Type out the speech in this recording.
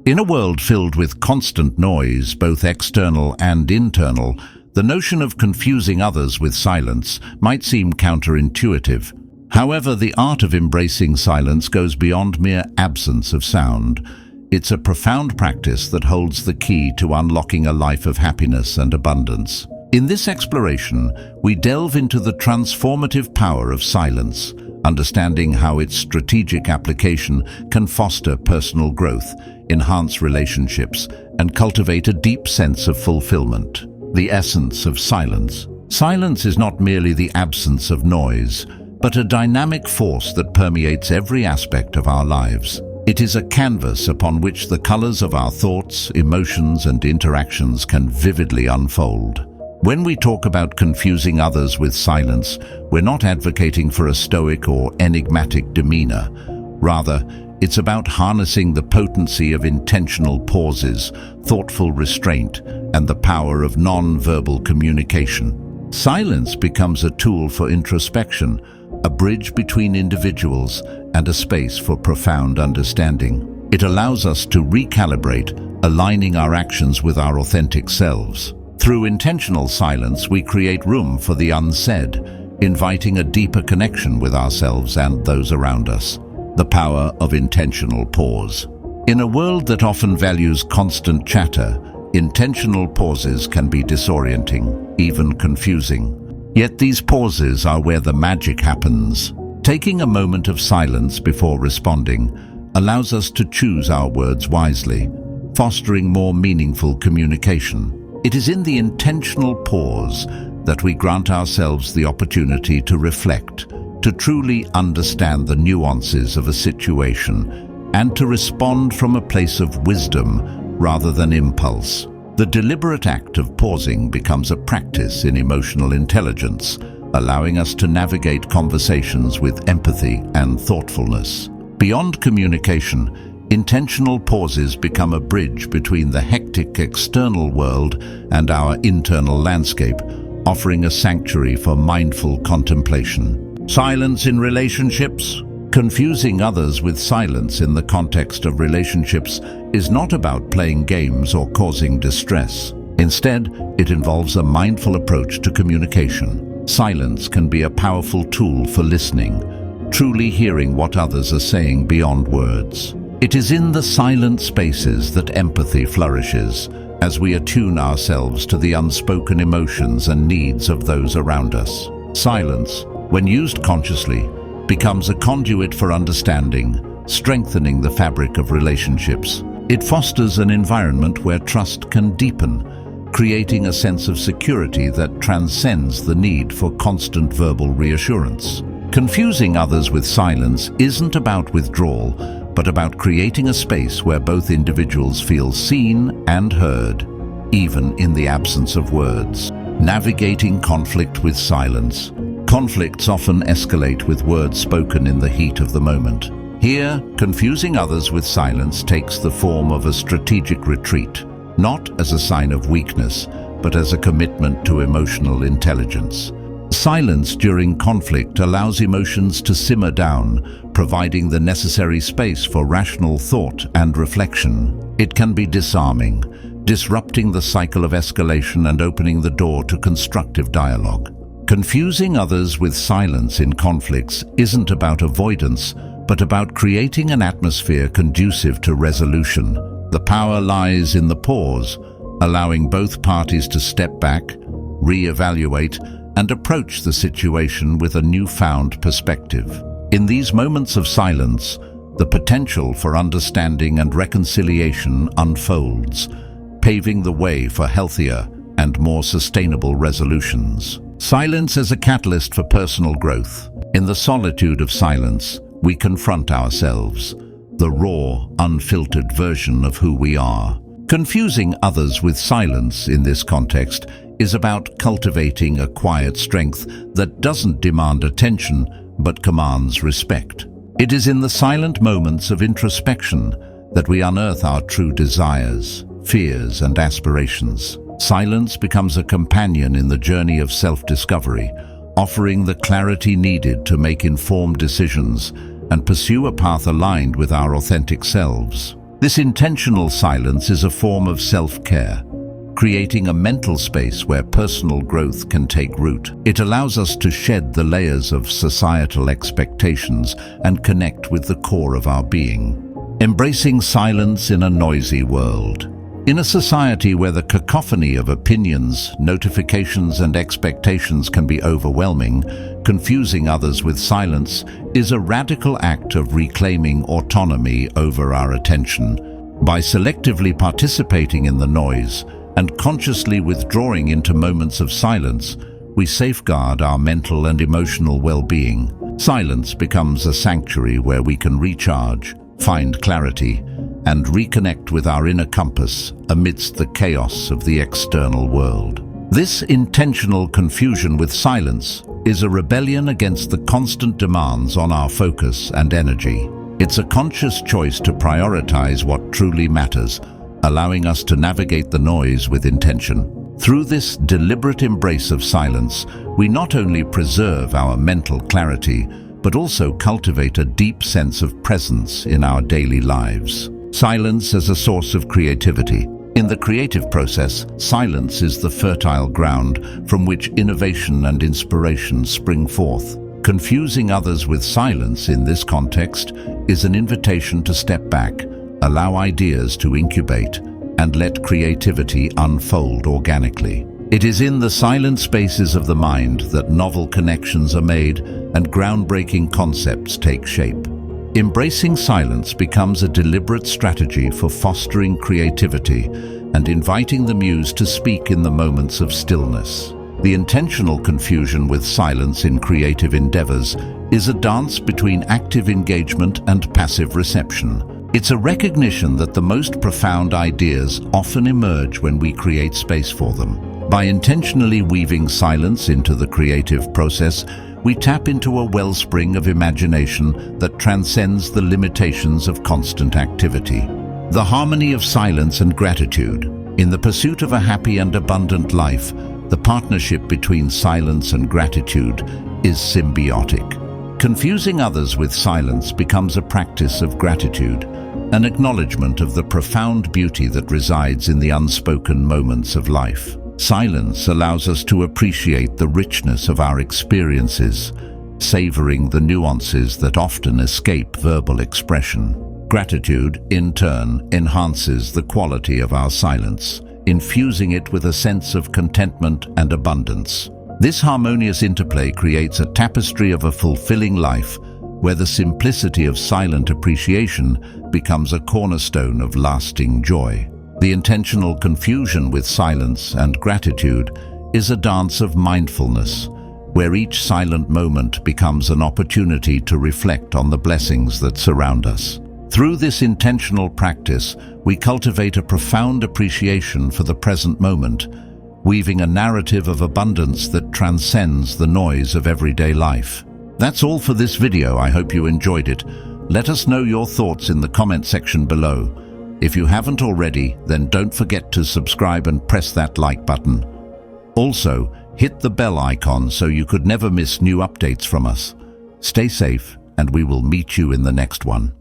In a world filled with constant noise, both external and internal, the notion of confusing others with silence might seem counterintuitive. However, the art of embracing silence goes beyond mere absence of sound. It's a profound practice that holds the key to unlocking a life of happiness and abundance. In this exploration, we delve into the transformative power of silence, understanding how its strategic application can foster personal growth, enhance relationships, and cultivate a deep sense of fulfillment. The essence of silence. Silence is not merely the absence of noise, but a dynamic force that permeates every aspect of our lives. It is a canvas upon which the colors of our thoughts, emotions, and interactions can vividly unfold. When we talk about confusing others with silence, we're not advocating for a stoic or enigmatic demeanor. Rather, it's about harnessing the potency of intentional pauses, thoughtful restraint, and the power of non-verbal communication. Silence becomes a tool for introspection, a bridge between individuals, and a space for profound understanding. It allows us to recalibrate, aligning our actions with our authentic selves. Through intentional silence, we create room for the unsaid, inviting a deeper connection with ourselves and those around us. The power of intentional pause. In a world that often values constant chatter, intentional pauses can be disorienting, even confusing. Yet these pauses are where the magic happens. Taking a moment of silence before responding allows us to choose our words wisely, fostering more meaningful communication. It is in the intentional pause that we grant ourselves the opportunity to reflect, to truly understand the nuances of a situation, and to respond from a place of wisdom rather than impulse. The deliberate act of pausing becomes a practice in emotional intelligence, allowing us to navigate conversations with empathy and thoughtfulness. Beyond communication, intentional pauses become a bridge between the hectic external world and our internal landscape, offering a sanctuary for mindful contemplation. Silence in relationships. Confusing others with silence in the context of relationships is not about playing games or causing distress. Instead, it involves a mindful approach to communication. Silence can be a powerful tool for listening, truly hearing what others are saying beyond words. It is in the silent spaces that empathy flourishes, as we attune ourselves to the unspoken emotions and needs of those around us. Silence, when used consciously, becomes a conduit for understanding, strengthening the fabric of relationships. It fosters an environment where trust can deepen, creating a sense of security that transcends the need for constant verbal reassurance. Confusing others with silence isn't about withdrawal, but about creating a space where both individuals feel seen and heard, even in the absence of words. Navigating conflict with silence. Conflicts often escalate with words spoken in the heat of the moment. Here, confusing others with silence takes the form of a strategic retreat, not as a sign of weakness, but as a commitment to emotional intelligence. Silence during conflict allows emotions to simmer down, providing the necessary space for rational thought and reflection. It can be disarming, disrupting the cycle of escalation and opening the door to constructive dialogue. Confusing others with silence in conflicts isn't about avoidance, but about creating an atmosphere conducive to resolution. The power lies in the pause, allowing both parties to step back, re-evaluate, and approach the situation with a newfound perspective. In these moments of silence, the potential for understanding and reconciliation unfolds, paving the way for healthier and more sustainable resolutions. Silence as a catalyst for personal growth. In the solitude of silence, we confront ourselves, the raw, unfiltered version of who we are. Confusing others with silence in this context is about cultivating a quiet strength that doesn't demand attention but commands respect. It is in the silent moments of introspection that we unearth our true desires, fears, and aspirations. Silence becomes a companion in the journey of self-discovery, offering the clarity needed to make informed decisions and pursue a path aligned with our authentic selves. This intentional silence is a form of self-care, creating a mental space where personal growth can take root. It allows us to shed the layers of societal expectations and connect with the core of our being. Embracing silence in a noisy world. In a society where the cacophony of opinions, notifications, and expectations can be overwhelming, confusing others with silence is a radical act of reclaiming autonomy over our attention. By selectively participating in the noise and consciously withdrawing into moments of silence, we safeguard our mental and emotional well-being. Silence becomes a sanctuary where we can recharge, find clarity, and reconnect with our inner compass amidst the chaos of the external world. This intentional confusion with silence is a rebellion against the constant demands on our focus and energy. It's a conscious choice to prioritize what truly matters, allowing us to navigate the noise with intention. Through this deliberate embrace of silence, we not only preserve our mental clarity, but also cultivate a deep sense of presence in our daily lives. Silence as a source of creativity. In the creative process, silence is the fertile ground from which innovation and inspiration spring forth. Confusing others with silence in this context is an invitation to step back, allow ideas to incubate, and let creativity unfold organically. It is in the silent spaces of the mind that novel connections are made and groundbreaking concepts take shape. Embracing silence becomes a deliberate strategy for fostering creativity and inviting the muse to speak in the moments of stillness. The intentional confusion with silence in creative endeavors is a dance between active engagement and passive reception. It's a recognition that the most profound ideas often emerge when we create space for them. By intentionally weaving silence into the creative process, we tap into a wellspring of imagination that transcends the limitations of constant activity. The harmony of silence and gratitude. In the pursuit of a happy and abundant life, the partnership between silence and gratitude is symbiotic. Confusing others with silence becomes a practice of gratitude, an acknowledgement of the profound beauty that resides in the unspoken moments of life. Silence allows us to appreciate the richness of our experiences, savoring the nuances that often escape verbal expression. Gratitude, in turn, enhances the quality of our silence, infusing it with a sense of contentment and abundance. This harmonious interplay creates a tapestry of a fulfilling life, where the simplicity of silent appreciation becomes a cornerstone of lasting joy. The intentional confusion with silence and gratitude is a dance of mindfulness, where each silent moment becomes an opportunity to reflect on the blessings that surround us. Through this intentional practice, we cultivate a profound appreciation for the present moment, weaving a narrative of abundance that transcends the noise of everyday life. That's all for this video. I hope you enjoyed it. Let us know your thoughts in the comment section below. If you haven't already, then don't forget to subscribe and press that like button. Also, hit the bell icon so you could never miss new updates from us. Stay safe, and we will meet you in the next one.